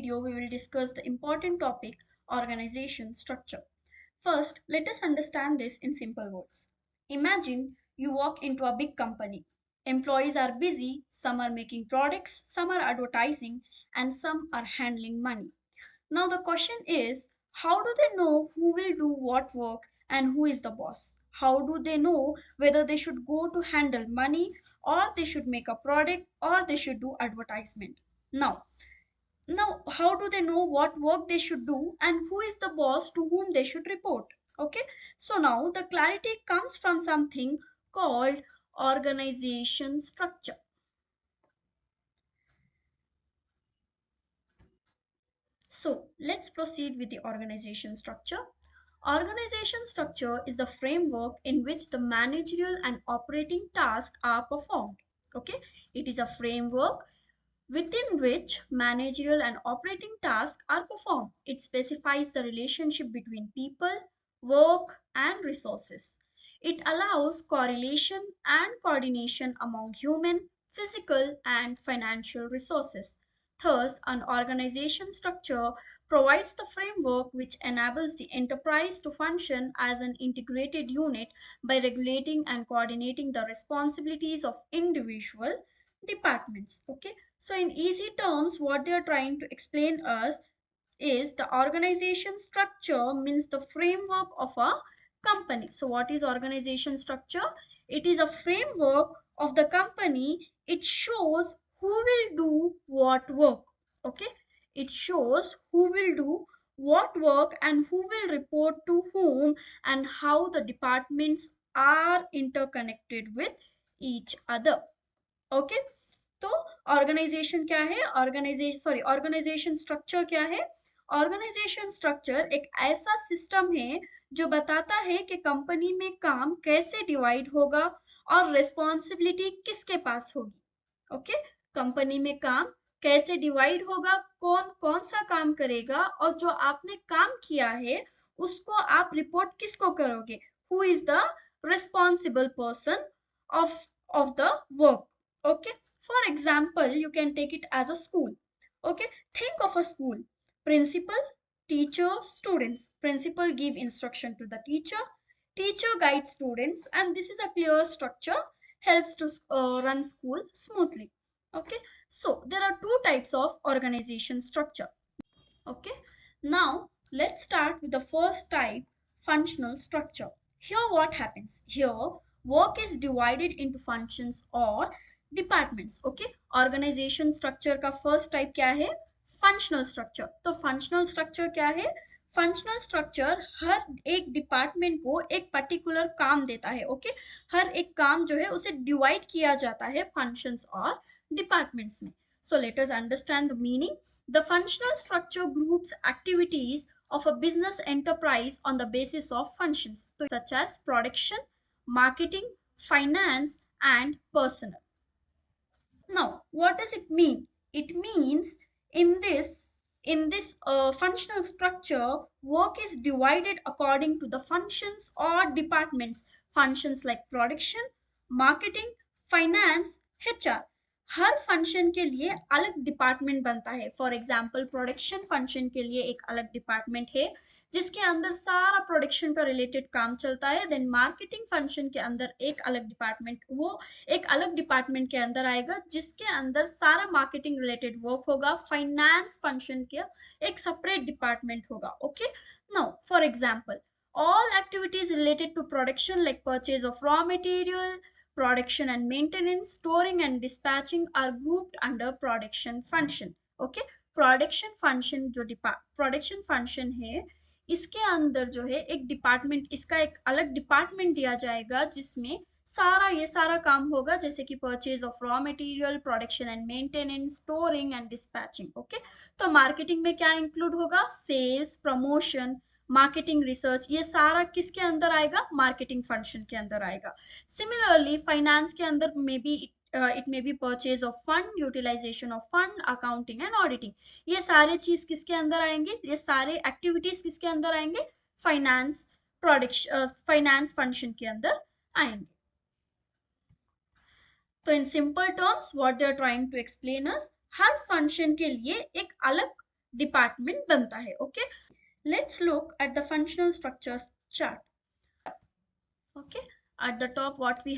video, we will discuss the important topic organization structure. First, let us understand this in simple words. Imagine you walk into a big company. Employees are busy, some are making products, some are advertising, and some are handling money. Now, the question is, how do they know who will do what work and who is the boss? How do they know whether they should go to handle money or they should make a product or they should do advertisement? Now, how do they know what work they should do and who is the boss to whom they should report? Okay, so now the clarity comes from something called organization structure. So let's proceed with the organization structure. Organization structure is the framework in which the managerial and operating tasks are performed. Okay, it is a framework within which managerial and operating tasks are performed. It specifies the relationship between people, work, and resources. It allows correlation and coordination among human, physical, and financial resources. Thus, an organization structure provides the framework which enables the enterprise to function as an integrated unit by regulating and coordinating the responsibilities of individual departments. Okay, so in easy terms, what they are trying to explain us is the organization structure means the framework of a company. So what is organization structure? It is a framework of the company. It shows who will do what work. Okay, it shows who will do what work and who will report to whom and how the departments are interconnected with each other. Okay, तो organisation क्या है, organisation structure क्या है? Organisation structure एक ऐसा system है जो बताता है कि कंपनी में काम कैसे डिवाइड होगा और रिस्पॉन्सिबिलिटी किसके पास होगी। ओके, कंपनी में काम कैसे डिवाइड होगा, कौन कौन सा काम करेगा और जो आपने काम किया है उसको आप रिपोर्ट किसको करोगे, who is the responsible person of the work. Okay, for example, you can take it as a school. Okay, think of a school. Principal, teacher, students. Principal give instruction to the teacher, teacher guides students, and this is a clear structure, helps to run school smoothly. Okay, so there are two types of organization structure. Okay, now let's start with the first type, functional structure. Here what happens, here work is divided into functions or departments. Okay, organization structure का first type क्या है, functional structure. तो functional structure क्या है, functional structure हर एक department को एक particular काम देता है। ओके, हर एक काम जो है उसे डिवाइड किया जाता है फंक्शंस और डिपार्टमेंट्स में। So let us understand the meaning. The functional structure groups activities of a business enterprise on the basis of functions, such as production, marketing, finance, and personnel. Now, what does it mean? It means in this functional structure, work is divided according to the functions or departments. Functions like production, marketing, finance, HR. Her function के लिए अलग department बनता है। For example, production function के लिए एक अलग department है जिसके अंदर सारा प्रोडक्शन का रिलेटेड काम चलता है। देन मार्केटिंग फंक्शन के अंदर एक अलग डिपार्टमेंट, वो एक अलग डिपार्टमेंट के अंदर आएगा जिसके अंदर सारा मार्केटिंग रिलेटेड वर्क होगा। फाइनेंस फंक्शन के एक सेपरेट डिपार्टमेंट होगा। Okay, now for example, all activities related to production like purchase of raw material, production and maintenance, storing and dispatching are grouped under production function. Okay, production function जो production function है इसके अंदर जो है एक department, इसका एक अलग डिपार्टमेंट दिया जाएगा जिसमें ये सारा काम होगा, जैसे कि purchase of raw material, production and maintenance, storing and dispatching. Okay, तो मार्केटिंग में क्या इंक्लूड होगा, सेल्स, प्रमोशन, मार्केटिंग रिसर्च, ये सारा किसके अंदर आएगा, मार्केटिंग फंक्शन के अंदर आएगा। सिमिलरली फाइनेंस के अंदर में भी it may be purchase of fund, utilization of fund, accounting and auditing, ये सारे चीज किसके अंदर आएंगे, ये सारे एक्टिविटीज किसके अंदर आएंगे, फाइनेंस प्रोडक्शन फाइनेंस फंक्शन के अंदर आएंगे। तो in simple terms what they are trying to explain us, हर फंक्शन के लिए एक अलग डिपार्टमेंट बनता है. Okay, let's look at the functional structures chart. Okay, at the top what we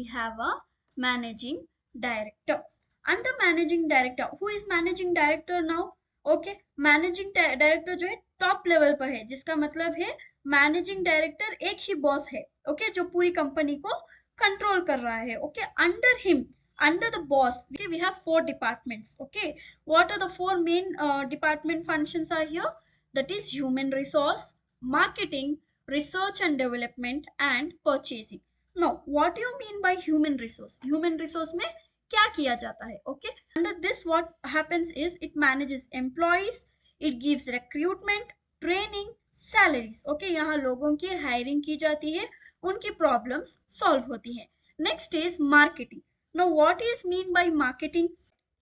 have a managing director. Under managing director, who is managing director now? Okay, managing director जो है top level पर है, जिसका मतलब है managing director एक ही boss है. Okay, जो पूरी कंपनी को कंट्रोल कर रहा है. Okay, under him, under the boss, okay, we have four departments. Okay, what are the four main department functions are here? That is human resource, marketing, research and development, and purchasing. Now what do you mean by human resource? Human resource में क्या किया जाता है? Okay, under this what happens is it manages employees, it gives recruitment, training, salaries. Okay, यहाँ लोगों की hiring की जाती है, उनकी प्रॉब्लम्स सॉल्व होती है. Next is marketing. Now what is mean by marketing?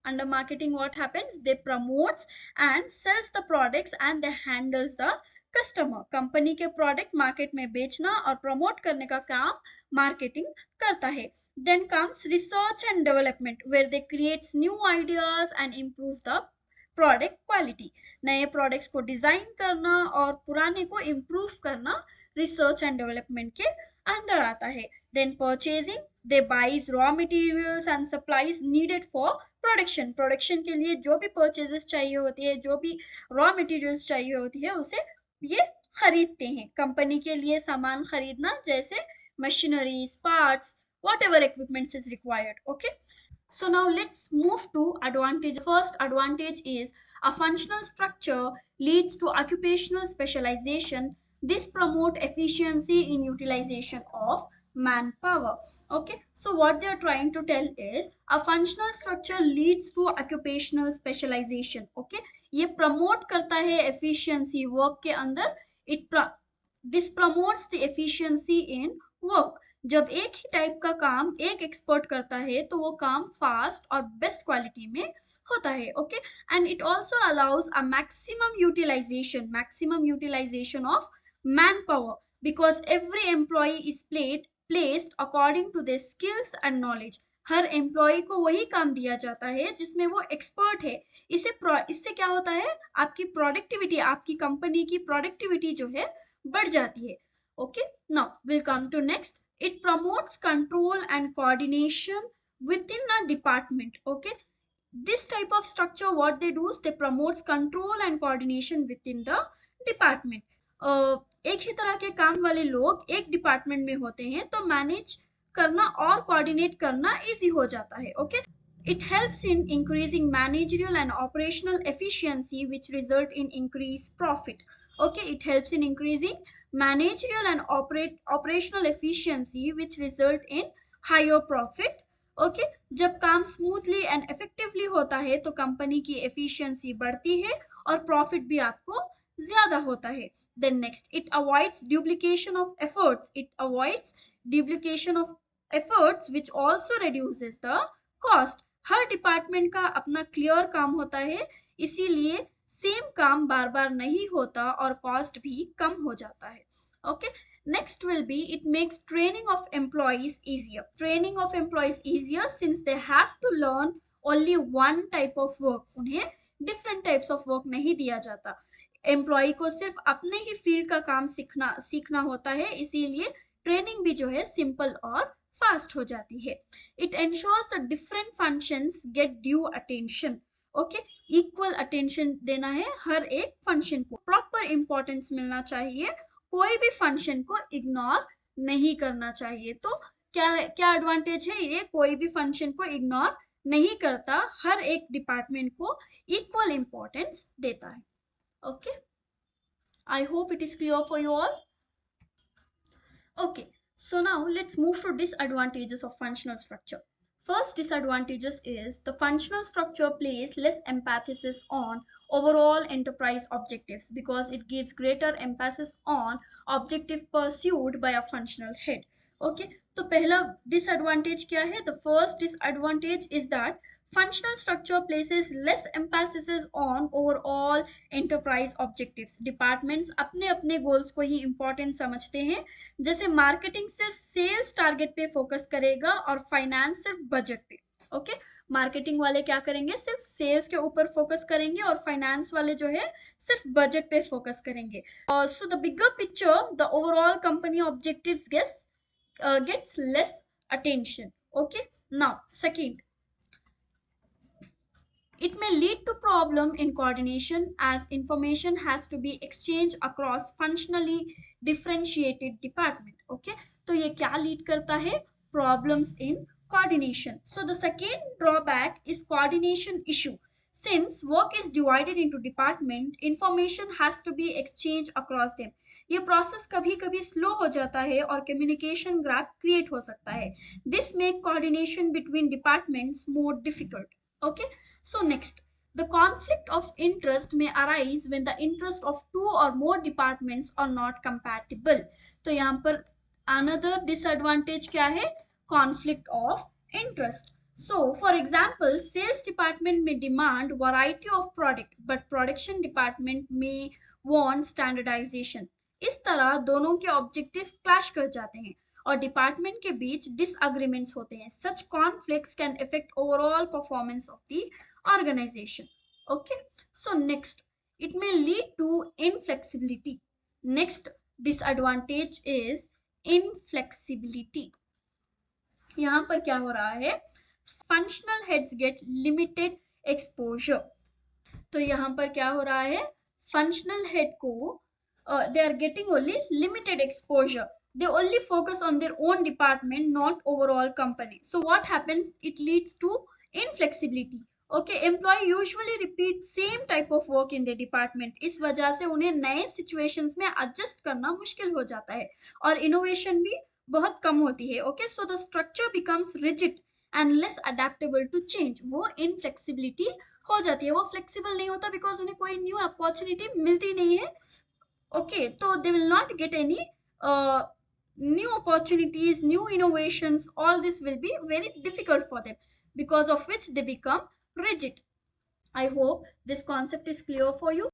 Under marketing what happens? They promotes and sells the products and they handles the customer. Company के प्रोडक्ट मार्केट में बेचना और प्रमोट करने का काम मार्केटिंग करता है. Then comes research and development, where they creates new ideas and improve the product quality. नए प्रोडक्ट्स को डिजाइन करना और पुराने को इम्प्रूव करना रिसर्च एंड डेवलपमेंट के अंदर आता है. Then purchasing, they buys raw materials and supplies needed for production. Production के लिए जो भी परचेजेस चाहिए होती है, जो भी रॉ मटेरियल्स चाहिए होती है, उसे ये खरीदते हैं. कंपनी के लिए सामान खरीदना, जैसे machineries, parts, whatever equipment is required. Okay, so now let's move to advantage. First advantage is a functional structure leads to occupational specialization. This promote efficiency in utilization of manpower. Okay, so what they are trying to tell is a functional structure leads to occupational specialization. Okay, ये promote करता है efficiency work के अंदर. It this promotes the efficiency in work. जब एक ही type का काम एक एक्सपर्ट करता है तो वो काम फास्ट और बेस्ट क्वालिटी में होता है. Okay, and it also allows a maximum utilisation of manpower, because every employee is placed according to their skills and knowledge. हर एम्प्लॉय को वही काम दिया जाता है जिसमें वो एक्सपर्ट है. इससे क्या होता है? आपकी प्रोडक्टिविटी, आपकी कंपनी की प्रोडक्टिविटी जो है बढ़ जाती है. Okay, now will come to next. It promotes control and coordination within a department. Okay, this type of structure what they do is they promotes control and coordination within the department. एक ही तरह के काम वाले लोग एक department में होते हैं तो मैनेज करना और कोऑर्डिनेट करना इजी हो जाता है. Okay, it helps in increasing managerial and operational efficiency which result in increased profit. Okay, it helps in increasing managerial and operational efficiency which result in higher profit. Okay, जब काम smoothly and effectively होता है तो company की efficiency बढ़ती है और profit भी आपको ज्यादा होता है. Then next, it avoids duplication of efforts. It avoids duplication of efforts which also reduces the cost. हर डिपार्टमेंट का अपना क्लियर काम होता है, इसीलिए सेम काम बार बार नहीं होता और कॉस्ट भी कम हो जाता है. Okay, next will be it makes training of employees easier. Training of employees easier since they have to learn only one type of work. उन्हें different types of work नहीं दिया जाता. एम्प्लॉय को सिर्फ अपने ही फील्ड का काम सीखना होता है, इसीलिए ट्रेनिंग भी जो है सिंपल और फास्ट हो जाती है. It ensures the different functions get due attention. Okay, equal attention देना है हर एक फंक्शन को, प्रॉपर इंपॉर्टेंस मिलना चाहिए, कोई भी फंक्शन को इग्नोर नहीं करना चाहिए. तो क्या क्या एडवांटेज है ये? कोई भी फंक्शन को इग्नोर नहीं करता, हर एक डिपार्टमेंट को इक्वल इंपॉर्टेंस देता है. Okay, I hope it is clear for you all. Okay, so now let's move to disadvantages of functional structure. First disadvantages is the functional structure places less emphasis on overall enterprise objectives because it gives greater emphasis on objective pursued by a functional head. Okay, तो पहला disadvantage क्या है? The first disadvantage is that functional structure places less emphasis on overall enterprise objectives. Departments अपने अपने goals को ही important समझते हैं. जैसे मार्केटिंग सिर्फ सेल्स टारगेट पे फोकस करेगा और फाइनेंस सिर्फ बजट पे. ओके, मार्केटिंग वाले क्या करेंगे, सिर्फ सेल्स के ऊपर फोकस करेंगे, और फाइनेंस वाले जो है सिर्फ बजट पे फोकस करेंगे. So the bigger picture, the overall company objectives gets less attention. Okay, now second, it may lead to problem in coordination as information has to be exchanged across functionally differentiated department. Okay, तो ये क्या lead करता है, problems in coordination. So the second drawback is coordination issue. Since work is divided into department, information has to be exchanged across them. ये process कभी कभी slow हो जाता है और communication gap create हो सकता है. This make coordination between departments more difficult. Okay, so next, the conflict of interest may arise when the interest of two or more departments are not compatible. तो यहाँ पर another disadvantage क्या है, conflict of interest. So for example, sales department may demand variety of product but production department may want standardization. इस तरह दोनों के objective clash कर जाते हैं और डिपार्टमेंट के बीच डिसएग्रीमेंट्स होते हैं. Such conflicts can affect overall performance of the organization. Okay, so next, it may lead to inflexibility. Next disadvantage is inflexibility. यहाँ पर क्या हो रहा है, functional heads get limited exposure. तो यहाँ पर क्या हो रहा है, functional head को they are getting only limited exposure. They only focus on their own department, not overall company. So what happens, it leads to inflexibility. Okay, employee usually repeat same type of work in their department. इस वजह से उन्हें नए situations में adjust करना मुश्किल हो जाता है और innovation भी बहुत कम होती है. Okay, so the structure becomes rigid and less adaptable to change. वो inflexibility हो जाती है, वो फ्लेक्सिबल नहीं होता बिकॉज उन्हें कोई न्यू अपॉर्चुनिटी मिलती नहीं है. ओके, तो they will not get any new opportunities, new innovations. All this will be very difficult for them because of which they become rigid. I hope this concept is clear for you.